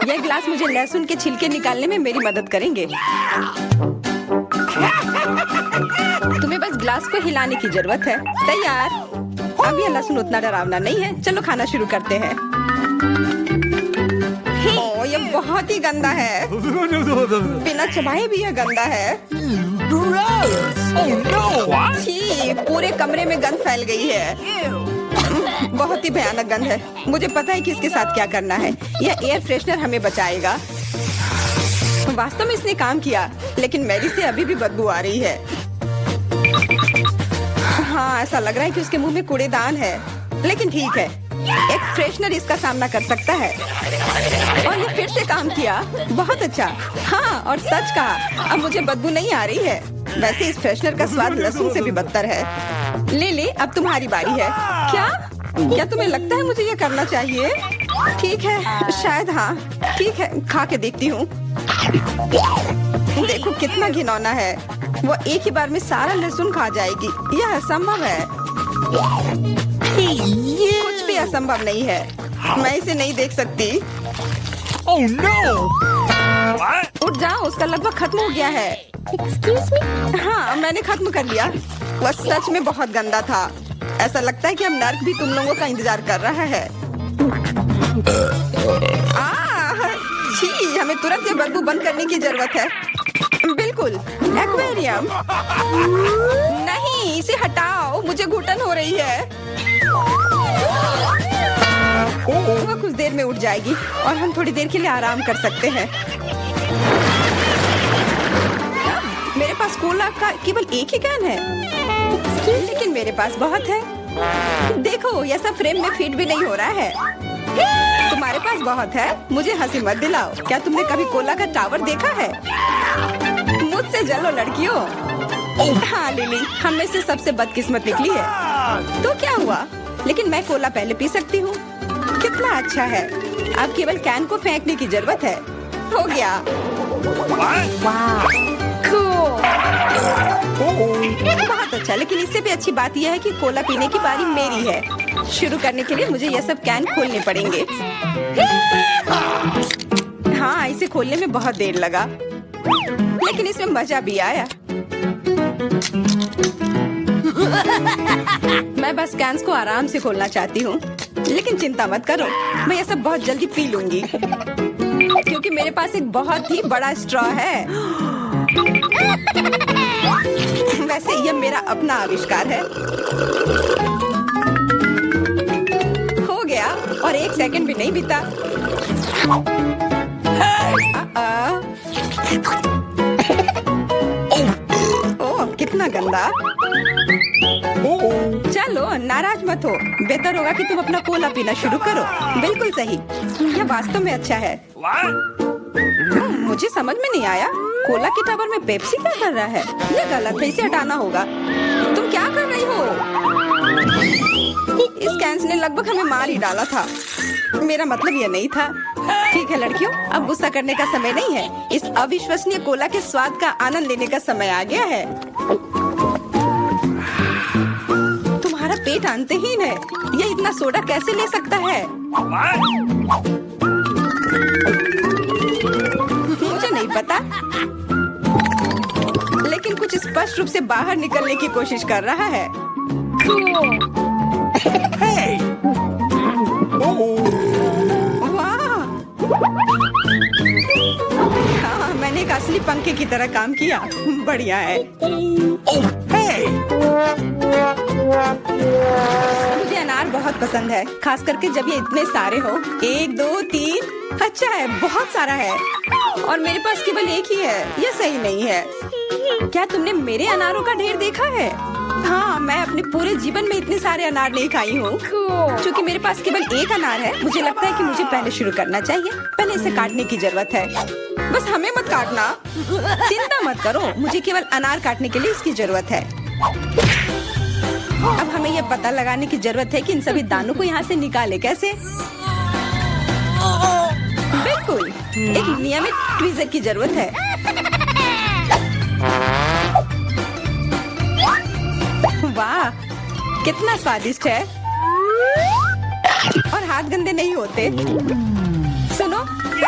यह गिलास मुझे लहसुन के छिलके निकालने में मेरी मदद करेंगे। तुम्हें बस गिलास को हिलाने की जरूरत है। तैयार। अब यह लहसुन उतना डरावना नहीं है। चलो खाना शुरू करते हैं। ओह, यह बहुत ही गंदा है। बिना चबाए भी यह गंदा है। छी, पूरे कमरे में गंध फैल गई है। बहुत ही भयानक गंध है। मुझे पता है कि इसके साथ क्या करना है। यह एयर फ्रेशनर हमें बचाएगा। वास्तव में इसने काम किया, लेकिन मैरी से अभी भी बदबू आ रही है। हाँ, ऐसा लग रहा है कि उसके मुंह में कूड़ेदान है, लेकिन ठीक है, एक फ्रेशनर इसका सामना कर सकता है। और ये फिर से काम किया। बहुत अच्छा। हाँ, और सच कहा, अब मुझे बदबू नहीं आ रही है। वैसे इस फ्रेशनर का स्वाद लहसुन से भी बदतर है। ले, अब तुम्हारी बारी है। क्या तुम्हें लगता है मुझे ये करना चाहिए? ठीक है, शायद हाँ। ठीक है, खा के देखती हूँ। देखो कितना घिनौना है। वो एक ही बार में सारा लहसुन खा जाएगी। यह असंभव है। कुछ भी असंभव नहीं है। मैं इसे नहीं देख सकती। Oh no! उठ जाओ, उसका लगभग खत्म हो गया है। हाँ, मैंने खत्म कर लिया। वह सच में बहुत गंदा था। ऐसा लगता है कि अब नर्क भी तुम लोगों का इंतजार कर रहा है। छी, हमें तुरंत ये बदबू बंद करने की जरूरत है। बिल्कुल, एक्वेरियम। नहीं, इसे हटाओ, मुझे घुटन हो रही है। वह कुछ देर में उठ जाएगी और हम थोड़ी देर के लिए आराम कर सकते हैं। मेरे पास कोला का केवल एक ही कैन है, लेकिन मेरे पास बहुत है। देखो, यह सब फ्रेम में फिट भी नहीं हो रहा है। तुम्हारे पास बहुत है, मुझे हंसी मत दिलाओ। क्या तुमने कभी कोला का टावर देखा है? मुझसे जलो लड़कियों। हाँ लिली, हम में से सबसे बदकिस्मत निकली है। तो क्या हुआ? लेकिन मैं कोला पहले पी सकती हूँ। कितना अच्छा है। अब केवल कैन को फेंकने की जरूरत है। हो गया। बहुत अच्छा, लेकिन इससे भी अच्छी बात यह है कि कोला पीने की बारी मेरी है। शुरू करने के लिए मुझे यह सब कैन खोलने पड़ेंगे। हाँ, इसे खोलने में बहुत देर लगा, लेकिन इसमें मजा भी आया। मैं बस कैंस को आराम से खोलना चाहती हूँ, लेकिन चिंता मत करो, मैं ये सब बहुत जल्दी पी लूंगी, क्योंकि मेरे पास एक बहुत ही बड़ा स्ट्रॉ है। वैसे यह मेरा अपना आविष्कार है। हो गया, और 1 सेकंड भी नहीं बीता। ओह, कितना गंदा। चलो, नाराज मत हो। बेहतर होगा कि तुम अपना कोला पीना शुरू करो। बिल्कुल सही, यह वास्तव में अच्छा है। मुझे समझ में नहीं आया, कोला के टावर में पेप्सी क्या कर रहा है? ये गलत है, इसे हटाना होगा। तुम क्या कर रही हो? इस कैंस ने लगभग हमें मार ही डाला था। मेरा मतलब ये नहीं था। ठीक है लड़कियों, अब गुस्सा करने का समय नहीं है। इस अविश्वसनीय कोला के स्वाद का आनंद लेने का समय आ गया है। तुम्हारा पेट अंतहीन है। ये इतना सोडा कैसे ले सकता है? मुझे नहीं पता, लेकिन कुछ स्पष्ट रूप से बाहर निकलने की कोशिश कर रहा है। वाह! हाँ, मैंने एक असली पंखे की तरह काम किया। बढ़िया है। मुझे अनार बहुत पसंद है, खास करके जब ये इतने सारे हो। 1 2 3। अच्छा है, बहुत सारा है, और मेरे पास केवल एक ही है। यह सही नहीं है। क्या तुमने मेरे अनारों का ढेर देखा है? हाँ, मैं अपने पूरे जीवन में इतने सारे अनार नहीं खाई हूँ। क्योंकि मेरे पास केवल एक अनार है, मुझे लगता है कि मुझे पहले शुरू करना चाहिए। पहले इसे काटने की जरूरत है। बस हमें मत काटना। चिंता मत करो, मुझे केवल अनार काटने के लिए इसकी जरूरत है। अब हमें यह पता लगाने की जरूरत है कि इन सभी दानों को यहाँ से निकाले कैसे। बिल्कुल, एक नियमित ट्वीजर की जरूरत है। वाह, कितना स्वादिष्ट है, और हाथ गंदे नहीं होते। सुनो,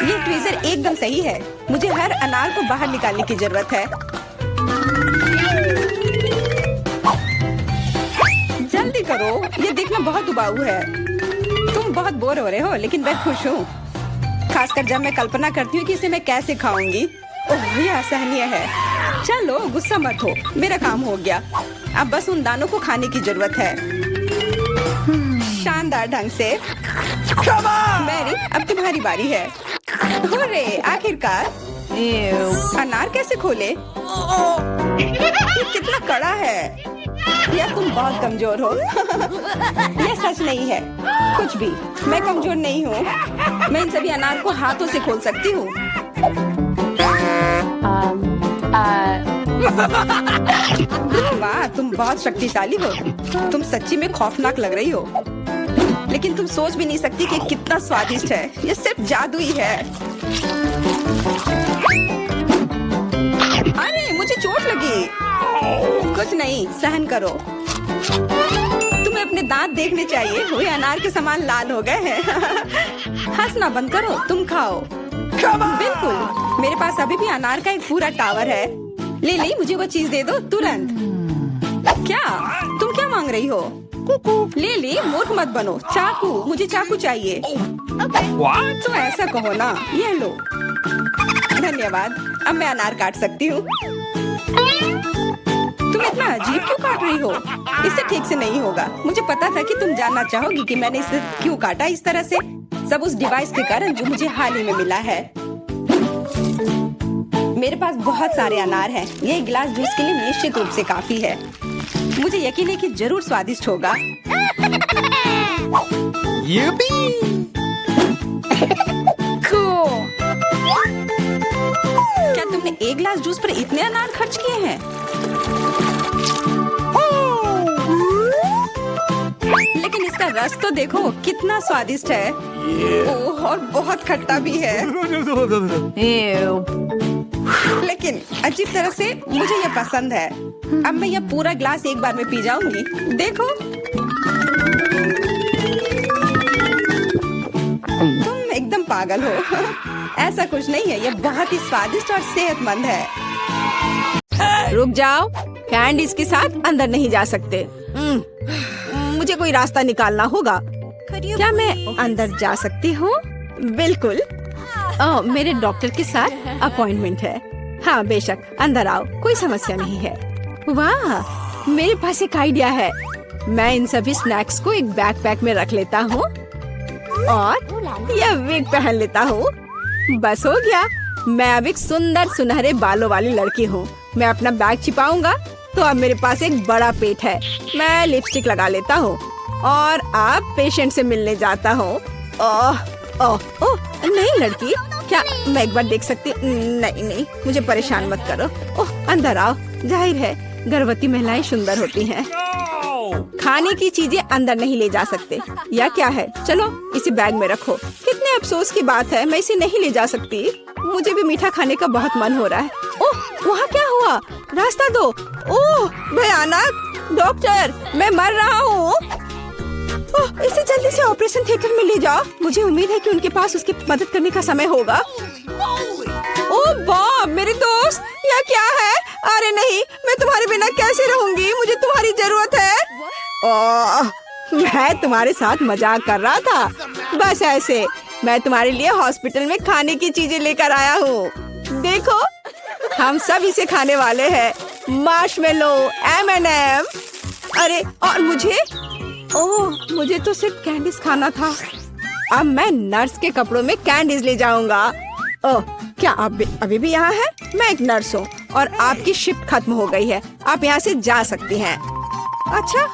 ये ट्वीजर एकदम सही है। मुझे हर अनार को बाहर निकालने की जरूरत है। जल्दी करो, ये देखना बहुत उबाऊ है। तुम बहुत बोर हो रहे हो, लेकिन मैं खुश हूँ, खासकर जब मैं कल्पना करती हूँ कि इसे मैं कैसे खाऊंगी। ओह, ये असहनीय है। चलो, गुस्सा मत हो, मेरा काम हो गया। अब बस उन दानों को खाने की जरूरत है, शानदार ढंग से। मैरी, अब तुम्हारी बारी है। हुर्रे, आखिरकार। अनार कैसे खोले? ये कितना कड़ा है। या तुम बहुत कमजोर हो। यह सच नहीं है। कुछ भी, मैं कमजोर नहीं हूँ। मैं इन सभी अनार को हाथों से खोल सकती हूँ। वाह, तुम बहुत शक्तिशाली हो। तुम सच्ची में खौफनाक लग रही हो, लेकिन तुम सोच भी नहीं सकती कि कितना स्वादिष्ट है। ये सिर्फ जादू ही है। अरे, मुझे चोट लगी। कुछ नहीं, सहन करो। तुम्हें अपने दांत देखने चाहिए, वे अनार के समान लाल हो गए हैं। हंसना बंद करो, तुम खाओ। बिल्कुल, मेरे पास अभी भी अनार का एक पूरा टावर है। लिली, मुझे वो चीज दे दो तुरंत। क्या तुम क्या मांग रही हो? लिली मूर्ख मत बनो। चाकू, मुझे चाकू चाहिए। What? तो ऐसा कहो ना। ये लो। धन्यवाद। अब मैं अनार काट सकती हूँ। तुम इतना अजीब क्यों काट रही हो? इससे ठीक से नहीं होगा। मुझे पता था कि तुम जानना चाहोगी कि मैंने इसे क्यों काटा इस तरह से। सब उस डिवाइस के कारण जो मुझे हाल ही में मिला है। मेरे पास बहुत सारे अनार हैं। ये एक गिलास जूस के लिए निश्चित रूप से काफी है। मुझे यकीन है कि जरूर स्वादिष्ट होगा। Yippee! क्या तुमने एक गिलास जूस पर इतने अनार खर्च किए हैं? लेकिन इसका रस तो देखो कितना स्वादिष्ट है। ओह, और बहुत खट्टा भी है। Ew. लेकिन अजीब तरह से मुझे ये पसंद है। अब मैं ये पूरा ग्लास एक बार में पी जाऊंगी। देखो, तुम एकदम पागल हो। ऐसा कुछ नहीं है। ये बहुत ही स्वादिष्ट और सेहतमंद है। रुक जाओ, कैंडीज के साथ अंदर नहीं जा सकते। मुझे कोई रास्ता निकालना होगा। क्या मैं अंदर जा सकती हूँ? बिल्कुल। मेरे डॉक्टर के साथ अपॉइंटमेंट है। हाँ बेशक, अंदर आओ, कोई समस्या नहीं है। वाह, मेरे पास एक आइडिया है। मैं इन सभी स्नैक्स को एक बैकपैक में रख लेता हूँ और यह विग पहन लेता हूँ। बस हो गया। मैं अब एक सुंदर सुनहरे बालों वाली लड़की हूँ। मैं अपना बैग छिपाऊंगा तो अब मेरे पास एक बड़ा पेट है। मैं लिपस्टिक लगा लेता हूँ और अब पेशेंट से मिलने जाता हूँ। ओह ओह ओह, नहीं लड़की, क्या मैं एक बार देख सकती? नहीं नहीं, मुझे परेशान मत करो। ओह, अंदर आओ। जाहिर है गर्भवती महिलाएं सुंदर होती हैं। खाने की चीजें अंदर नहीं ले जा सकते। या क्या है? चलो इसे बैग में रखो। कितने अफसोस की बात है, मैं इसे नहीं ले जा सकती। मुझे भी मीठा खाने का बहुत मन हो रहा है। ओह, वहाँ क्या हुआ? रास्ता दो। ओह भयानक! डॉक्टर, मैं मर रहा हूँ। ओह, इसे जल्दी से ऑपरेशन थिएटर में ले जाओ। मुझे उम्मीद है कि उनके पास उसकी मदद करने का समय होगा। ओह बॉब, मेरे दोस्त, यह क्या है? अरे नहीं, मैं तुम्हारे बिना कैसे रहूंगी? मुझे तुम्हारी जरूरत है। ओह, मैं तुम्हारे साथ मजाक कर रहा था। बस ऐसे। मैं तुम्हारे लिए हॉस्पिटल में खाने की चीजें लेकर आया हूँ। देखो, हम सब इसे खाने वाले हैं। Marshmallow, M&M। अरे और मुझे? ओह, मुझे तो सिर्फ कैंडीज खाना था। अब मैं नर्स के कपड़ों में कैंडीज ले जाऊंगा। ओह, क्या आप अभी भी यहाँ हैं? मैं एक नर्स हूँ और आपकी शिफ्ट खत्म हो गई है। आप यहाँ से जा सकती हैं। अच्छा,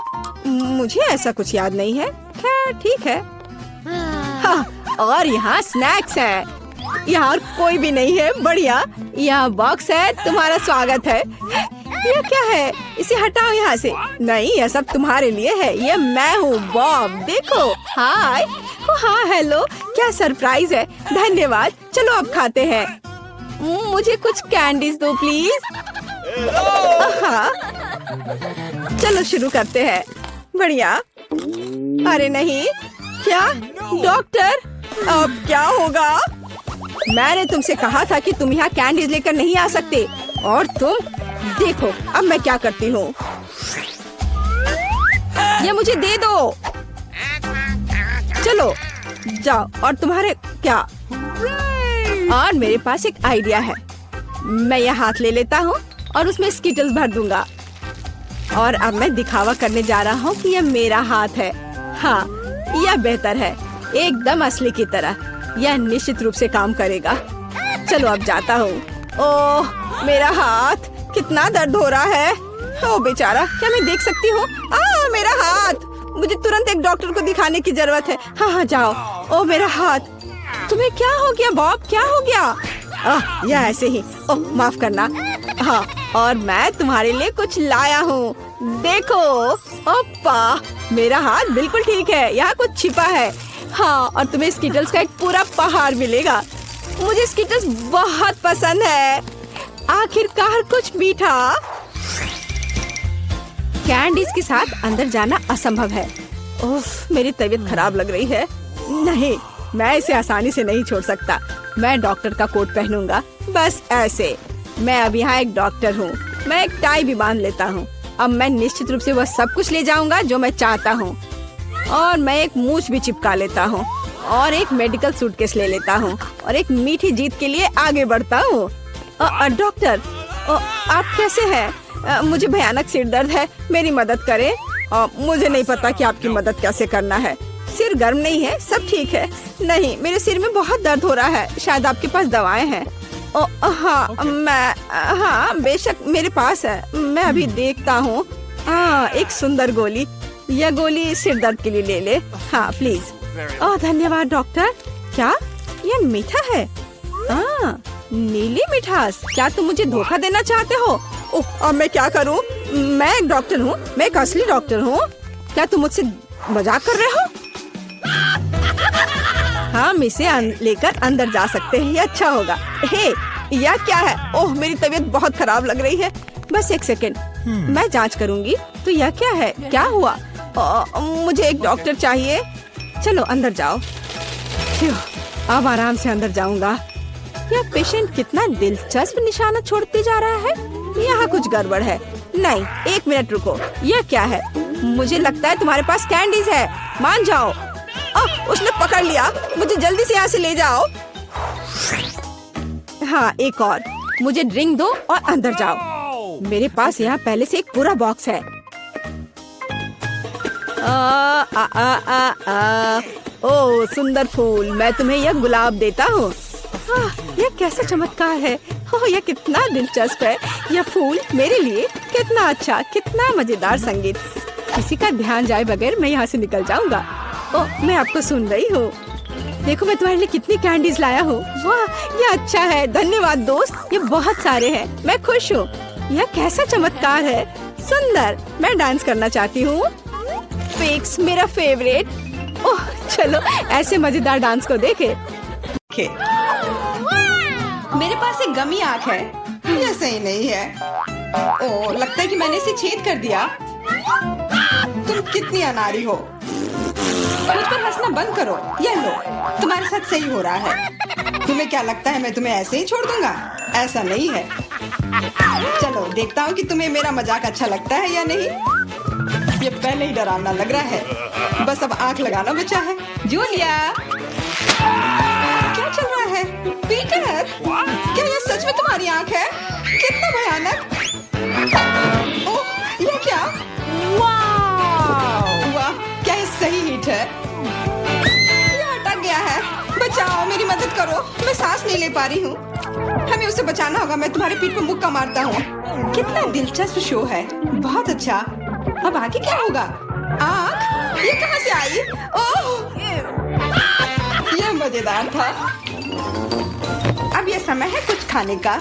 मुझे ऐसा कुछ याद नहीं है। खैर ठीक है। हाँ, और यहाँ स्नैक्स हैं। यहाँ कोई भी नहीं है। बढ़िया, यहाँ बॉक्स है। तुम्हारा स्वागत है। यह क्या है? इसे हटाओ यहाँ से। नहीं, यह सब तुम्हारे लिए है। ये मैं हूँ बॉब। देखो, हाय। हाँ हेलो, क्या सरप्राइज है। धन्यवाद। चलो अब खाते हैं। मुझे कुछ कैंडीज दो प्लीज। हाँ, चलो शुरू करते हैं। बढ़िया। अरे नहीं, क्या डॉक्टर, अब क्या होगा? मैंने तुमसे कहा था कि तुम यहाँ कैंडीज लेकर नहीं आ सकते और तुम देखो अब मैं क्या करती हूँ। ये मुझे दे दो। चलो जाओ। और तुम्हारे क्या? और मेरे पास एक आइडिया है। मैं यह हाथ ले लेता हूँ और उसमें स्किटल्स भर दूंगा और अब मैं दिखावा करने जा रहा हूँ कि यह मेरा हाथ है। हाँ, यह बेहतर है, एकदम असली की तरह। यह निश्चित रूप से काम करेगा। चलो अब जाता हूँ। ओह, मेरा हाथ, कितना दर्द हो रहा है। ओह बेचारा, क्या मैं देख सकती हूँ? मेरा हाथ। मुझे तुरंत एक डॉक्टर को दिखाने की जरूरत है। हाँ हाँ जाओ। ओह मेरा हाथ। तुम्हें क्या हो गया बॉब? क्या हो गया? यह ऐसे ही। ओह माफ करना। हाँ, और मैं तुम्हारे लिए कुछ लाया हूँ। देखो। ओप्पा, मेरा हाथ बिल्कुल ठीक है। यहाँ कुछ छिपा है। हाँ, और तुम्हें स्किटल्स का एक पूरा पहाड़ मिलेगा। मुझे स्किटल्स बहुत पसंद है। आखिरकार कुछ मीठा। कैंडीज के साथ अंदर जाना असंभव है। उफ, मेरी तबीयत खराब लग रही है। नहीं, मैं इसे आसानी से नहीं छोड़ सकता। मैं डॉक्टर का कोट पहनूंगा। बस ऐसे। मैं अब यहाँ एक डॉक्टर हूँ। मैं एक टाई भी बांध लेता हूँ। अब मैं निश्चित रूप से वह सब कुछ ले जाऊंगा जो मैं चाहता हूँ। और मैं एक मूछ भी चिपका लेता हूँ और एक मेडिकल सूटकेस ले लेता हूँ और एक मीठी जीत के लिए आगे बढ़ता हूँ। डॉक्टर, आप कैसे हैं? मुझे भयानक सिर दर्द है, मेरी मदद करें। मुझे नहीं पता कि आपकी मदद कैसे करना है। सिर गर्म नहीं है, सब ठीक है। नहीं, मेरे सिर में बहुत दर्द हो रहा है। शायद आपके पास दवाएं हैं। हाँ, बेशक मेरे पास है। मैं अभी देखता हूँ। एक सुंदर गोली। यह गोली सिर दर्द के लिए ले ले। हाँ प्लीज। धन्यवाद डॉक्टर। क्या यह मीठा है? नीली मिठास। क्या तुम मुझे धोखा देना चाहते हो? अब मैं क्या करूँ? मैं एक डॉक्टर हूँ, मैं एक असली डॉक्टर हूँ। क्या तुम मुझसे मजाक कर रहे हो? हम इसे लेकर अंदर जा सकते हैं, ये अच्छा होगा। हे, यह क्या है? ओह, मेरी तबीयत बहुत खराब लग रही है। बस एक सेकंड, मैं जांच करूंगी। तो यह क्या है? क्या हुआ? मुझे एक डॉक्टर चाहिए। चलो अंदर जाओ। अब आराम से अंदर जाऊंगा। यह पेशेंट कितना दिलचस्प निशाना छोड़ते जा रहा है। यहाँ कुछ गड़बड़ है। नहीं, एक मिनट रुको। यह क्या है? मुझे लगता है तुम्हारे पास कैंडीज है। मान जाओ। उसने पकड़ लिया। मुझे जल्दी से यहाँ से ले जाओ। हाँ, एक और। मुझे ड्रिंक दो और अंदर जाओ। मेरे पास यहाँ पहले से एक पूरा बॉक्स है। ओह सुंदर फूल, मैं तुम्हें यह गुलाब देता हूँ। यह कैसा चमत्कार है। ओह, यह कितना दिलचस्प है। यह फूल मेरे लिए। कितना अच्छा, कितना मजेदार संगीत। किसी का ध्यान जाए बगैर मैं यहाँ से निकल जाऊंगा। ओह, मैं आपको सुन रही हूँ। देखो मैं तुम्हारे लिए कितनी कैंडीज लाया हूँ। वाह, यह अच्छा है। धन्यवाद दोस्त, ये बहुत सारे हैं। मैं खुश हूँ। यह कैसा चमत्कार है। सुंदर। मैं डांस करना चाहती हूँ। फिक्स मेरा फेवरेट। ओह चलो ऐसे मजेदार डांस को देखे। मेरे पास एक गमी आँख है। यह सही नहीं है। ओह, लगता है कि मैंने इसे छेद कर दिया। तुम कितनी अनाड़ी हो। मुझ पर हंसना बंद करो। यह लो, तुम्हारे साथ सही हो रहा है। तुम्हें क्या लगता है मैं तुम्हें ऐसे ही छोड़ दूंगा? ऐसा नहीं है। चलो देखता हूँ कि तुम्हें मेरा मजाक अच्छा लगता है या नहीं। ये पहले ही डरावना लग रहा है। बस अब आंख लगाना बचा है। जूलिया, क्या चल रहा है? पीटर, क्या यह सच में तुम्हारी आंख है? कितना भयानक। ओह, यह क्या? वाह, क्या ये सही हिट है? यह अटक गया है। बचाओ, मेरी मदद करो। मैं सांस नहीं ले पा रही हूँ। हमें उसे बचाना होगा। मैं तुम्हारे पीठ पर मुक्का मारता हूँ। कितना दिलचस्प शो है। बहुत अच्छा। अब आगे क्या होगा? आँख? ये कहाँ से आई? ओह, यह मजेदार था। अब यह समय है कुछ खाने का।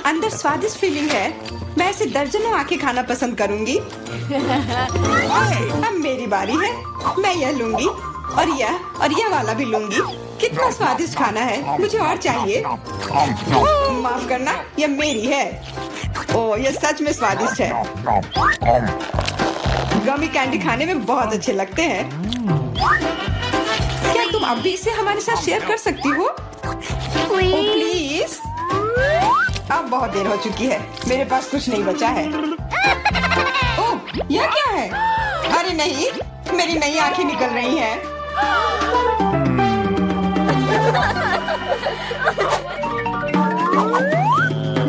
अंदर स्वादिष्ट फीलिंग है। मैं ऐसे दर्जनों आंखें खाना पसंद करूंगी। अब मेरी बारी है। मैं यह लूंगी और यह वाला भी लूंगी। कितना स्वादिष्ट खाना है। मुझे और चाहिए। माफ करना, यह मेरी है। ओह, यह सच में स्वादिष्ट है। गमी कैंडी खाने में बहुत अच्छे लगते हैं। क्या तुम अब भी इसे हमारे साथ शेयर कर सकती हो? प्लीज। अब बहुत देर हो चुकी है। मेरे पास कुछ नहीं बचा है। ओह, यह क्या है? अरे नहीं, मेरी नई आंखें निकल रही हैं।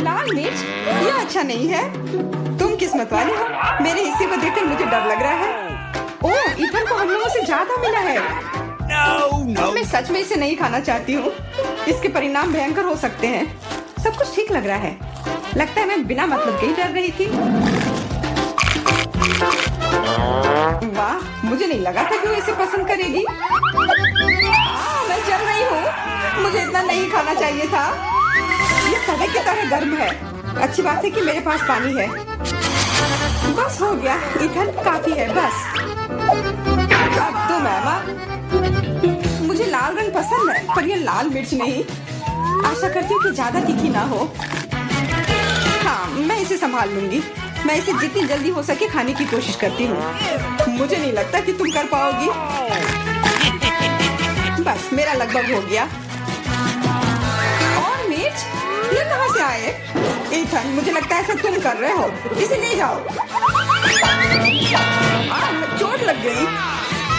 लाल मिर्च? यह अच्छा नहीं है। तुम किस्मत वाले हो। मेरे हिस्से को देखकर मुझे डर लग रहा है। ओह, इथन को हम लोगों से ज्यादा मिला है। मैं सच में इसे नहीं खाना चाहती हूँ। इसके परिणाम भयंकर हो सकते हैं। सब कुछ ठीक लग रहा है। लगता है मैं बिना मतलब के ही डर रही थी। वाह, मुझे नहीं लगा था कि वो इसे पसंद करेगी। मैं जल रही हूँ। मुझे इतना नहीं खाना चाहिए था। ये तवे की तरह गर्म है। अच्छी बात है कि मेरे पास पानी है। बस हो गया। इथन काफी है। बस अब तो मैमा। मुझे लाल रंग पसंद है, पर ये लाल मिर्च नहीं। आशा करती हूँ कि ज्यादा तीखी ना हो। हाँ, मैं इसे संभाल लूंगी। मैं इसे जितनी जल्दी हो सके खाने की कोशिश करती हूँ। मुझे नहीं लगता कि तुम कर पाओगी। बस मेरा लगभग हो गया। और मिर्च? ये कहाँ से आए? इथन, मुझे लगता है ऐसा तुम कर रहे हो। इसे ले जाओ। चोट लग गई।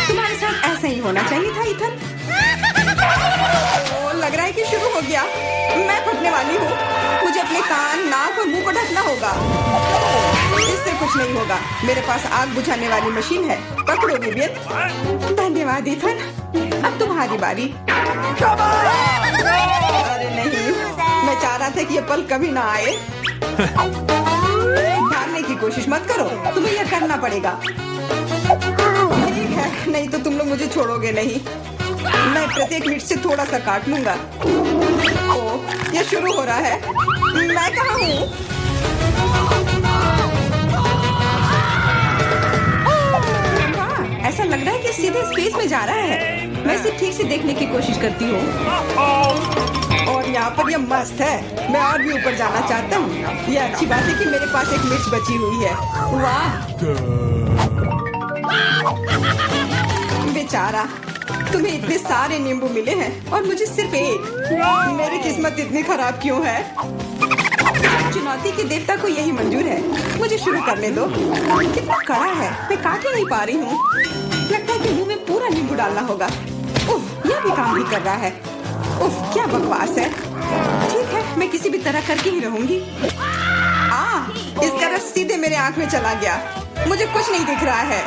तुम्हारे साथ ऐसा ही होना चाहिए था इथन। ओ, लग रहा है कि शुरू हो गया। मैं फटने वाली हूँ। मुझे अपने कान, नाक और मुंह को ढकना होगा। इससे कुछ नहीं होगा। मेरे पास आग बुझाने वाली मशीन है। पकड़ो विवियन। धन्यवाद इथन। अब तुम्हारी बारी। अरे नहीं, मैं चाह रहा था कि ये पल कभी ना आए। भागने की कोशिश मत करो, तुम्हें यह करना पड़ेगा। ठीक है, नहीं तो तुम लोग मुझे छोड़ोगे नहीं। मैं प्रत्येक मिनट से थोड़ा सा काट लूंगा। ओह, ये शुरू हो रहा है। मैं कहाँ हूँ? वाह, ऐसा लग रहा है कि सीधे स्पेस में जा रहा है। मैं इसे ठीक से देखने की कोशिश करती हूँ। और यहाँ पर यह मस्त है। मैं और भी ऊपर जाना चाहता हूँ। यह अच्छी बात है कि मेरे पास एक मिर्च बची हुई है। वाह, बेचारा, तुम्हें इतने सारे नींबू मिले हैं और मुझे सिर्फ एक। मेरी किस्मत इतनी खराब क्यों है? चुनौती के देवता को यही मंजूर है। मुझे शुरू करने दो। कितना कड़ा है, मैं काट ही नहीं पा रही हूँ। लगता है कि मुंह में पूरा नींबू डालना होगा। उफ, यह भी काम नहीं कर रहा है। उफ, क्या बकवास है। ठीक है, मैं किसी भी तरह करके ही रहूंगी। इसका रस सीधे मेरे आंख में चला गया। मुझे कुछ नहीं दिख रहा है।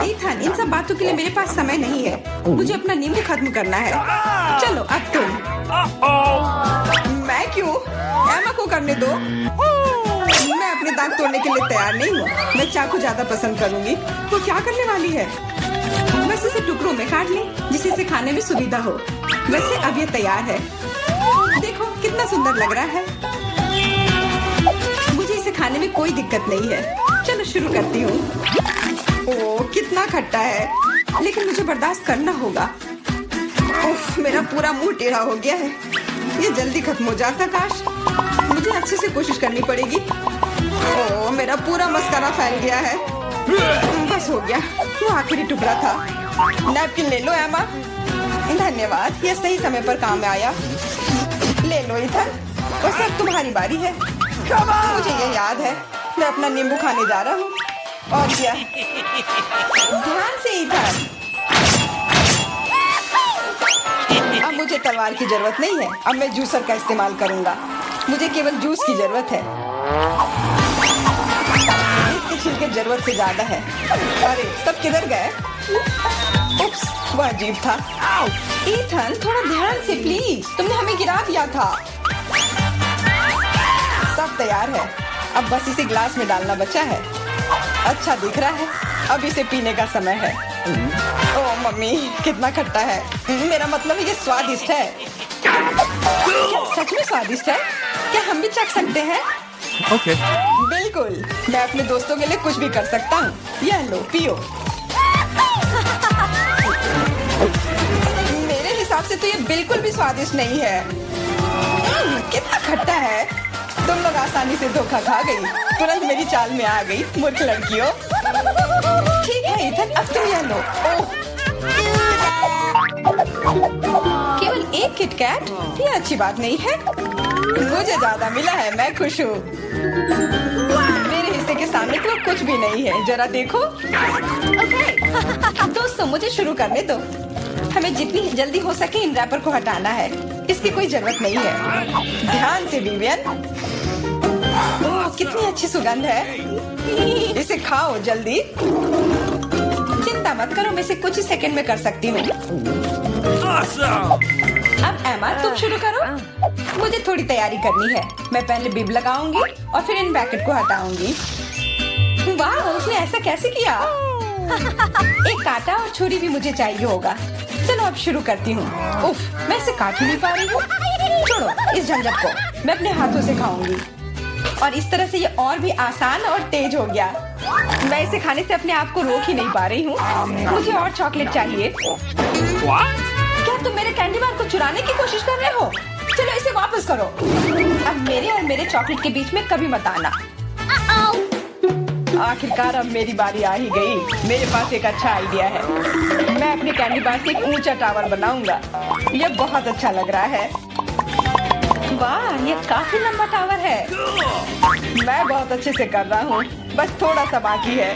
इथन, इन सब बातों के लिए मेरे पास समय नहीं है। मुझे अपना नींबू खत्म करना है। चलो अब तुम। मैं क्यों? एमा को करने दो। मैं अपने दांत तोड़ने के लिए तैयार नहीं हूँ। मैं चाकू ज्यादा पसंद करूंगी। वो क्या करने वाली है? बस इसे टुकड़ों में काट लें, जिससे इसे खाने में सुविधा हो। वैसे अब ये तैयार है। देखो कितना सुंदर लग रहा है। मुझे इसे खाने में कोई दिक्कत नहीं है। चलो शुरू करती हूँ। ओह, कितना खट्टा है, लेकिन मुझे बर्दाश्त करना होगा। उफ, मेरा पूरा मुंह टेढ़ा हो गया है। ये जल्दी खत्म हो जाता काश। मुझे अच्छे से कोशिश करनी पड़ेगी। ओह, मेरा पूरा मस्कारा फैल गया है। बस हो गया, वो आखिरी टुकड़ा था। नैपकिन ले लो एमा। धन्यवाद, यह सही समय पर काम आया। ले लो इथन, बस अब तुम्हारी बारी है। मुझे ये याद है, मैं अपना नींबू खाने जा रहा हूँ। और क्या? ध्यान से इथन। अब मुझे तलवार की जरूरत नहीं है। अब मैं जूसर का इस्तेमाल करूंगा। मुझे केवल जूस की जरूरत है। इसके छिलके जरूरत से ज्यादा है। अरे, सब किधर गए? उप्स, वह अजीब था। इथन, थोड़ा ध्यान से प्लीज। तुमने हमें गिरा दिया था। सब तैयार है। अब बस इसे ग्लास में डालना बचा है। अच्छा दिख रहा है। अब इसे पीने का समय है। ओह मम्मी, कितना खट्टा है। मेरा मतलब ये स्वादिष्ट है। क्या सच में स्वादिष्ट है? क्या हम भी चख सकते हैं? Okay. बिल्कुल, मैं अपने दोस्तों के लिए कुछ भी कर सकता हूँ। यह लो, पियो। मेरे हिसाब से तो ये बिल्कुल भी स्वादिष्ट नहीं है। कितना खट्टा है। तुम लोग आसानी से धोखा खा गई। तुरंत मेरी चाल में आ गई, मूर्ख लड़कियों। ठीक है इथन, अब तुम यह लो। केवल एक किटकैट? ये अच्छी बात नहीं है। मुझे ज्यादा मिला है, मैं खुश हूँ। मेरे हिस्से के सामने तो कुछ भी नहीं है। जरा देखो। दोस्तों, मुझे शुरू करने दो। हमें जितनी जल्दी हो सके इन रैपर को हटाना है। इसकी कोई जरूरत नहीं है। ध्यान से विवियन। ओह, कितनी अच्छी सुगंध है। इसे खाओ जल्दी। चिंता मत करो, मैं इसे कुछ ही सेकंड में कर सकती हूँ। अब एमा, तुम शुरू करो। मुझे थोड़ी तैयारी करनी है। मैं पहले बिब लगाऊंगी और फिर इन पैकेट को हटाऊंगी। वाह, उसने ऐसा कैसे किया? एक कांटा और छुरी भी मुझे चाहिए होगा। चलो अब शुरू करती हूँ। उफ, मैं इसे काट ही नहीं पा रही हूँ। छोड़ो इस झंझट को, मैं अपने हाथों से खाऊंगी। और इस तरह से ये और भी आसान और तेज हो गया। मैं इसे खाने से अपने आप को रोक ही नहीं पा रही हूँ। मुझे और चॉकलेट चाहिए। What? क्या तुम मेरे कैंडी बार को चुराने की कोशिश कर रहे हो? चलो इसे वापस करो। अब मेरे और मेरे चॉकलेट के बीच में कभी मत आना। आखिरकार अब मेरी बारी आ ही गई। मेरे पास एक अच्छा आइडिया है। मैं अपने कैंडी बार से एक ऊंचा टावर बनाऊंगा। यह बहुत अच्छा लग रहा है। वाह, ये काफी लंबा टावर है। मैं बहुत अच्छे से कर रहा हूँ, बस थोड़ा सा बाकी है।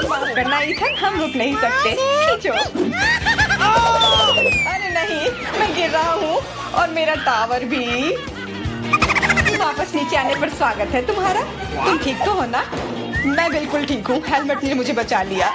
माफ करना इथन, हम रुक नहीं सकते। खींचो। अरे नहीं, मैं गिर रहा हूँ और मेरा टावर भी। वापस नीचे आने पर स्वागत है तुम्हारा। तुम ठीक तो हो ना? मैं बिल्कुल ठीक हूँ। हेलमेट ने मुझे बचा लिया।